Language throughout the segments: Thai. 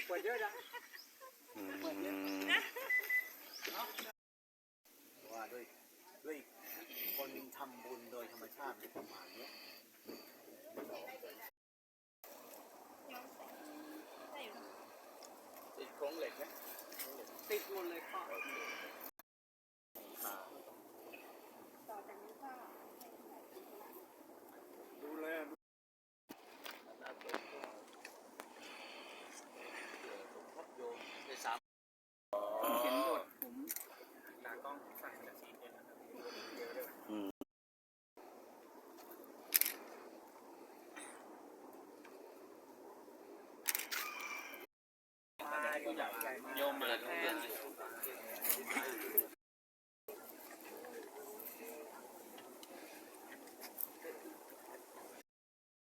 เปิดเยอะจังเปิดเยอะว่าด้วยคนทำบุญโดยธรรมชาติประมาณนี้ติดโครงเหล็กไหมติดหมดเลยพ่อต่อจากนี้ก็ดูแลเห็นบทผมตากล้องสั่งจากซีเอ็นนะครับเยอะด้วยโยมมาแทน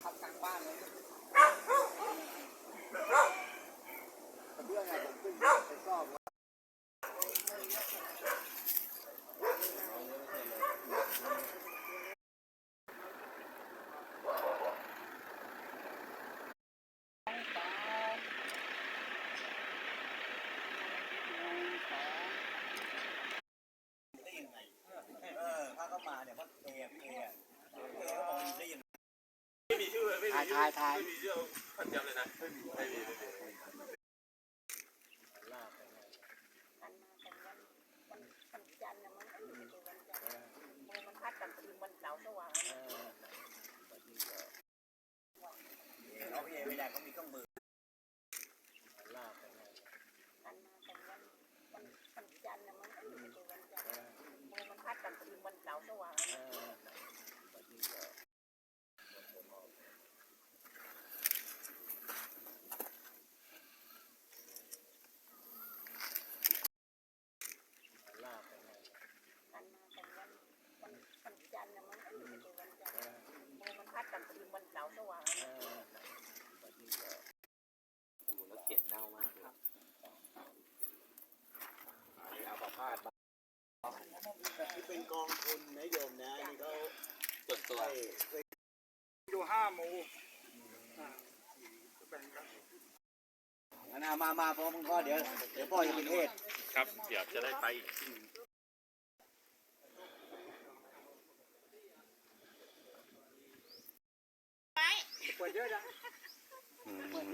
ขับกลางบ้านเลยเรื่องอะไรผมขึ้นไปซ่อมถ้าเข้ามาเนี่ยเพราะเอเขาบอกได้ยังไม่มีชื่อไม่มีชื่อไม่มีชื่อพันจำเลยนะไม่มีลาบไปไงวันจันทร์นะมันไม่มีวันจันทร์มันพัดกันคืนวันเสาร์สว่างเขาพี่ไม่ได้เขามีเครื่องมือลาบไปไงวันจันทร์นะมันไม่มีวันจันทร์มันพัดกันคืนวันเสาร์สว่างวันเสาร์สว่างแล้วเสียงเน่ามากเลยเอาประพาสที่เป็นกองทุนนะโยมนะนี่เขาจดตัวอยู่5 หมู่มาพร้อมพ่อเดี๋ยวพ่อจะเป็นเทศครับเดี๋ยวจะได้ไปอีกเปิดเยอะจังเปิด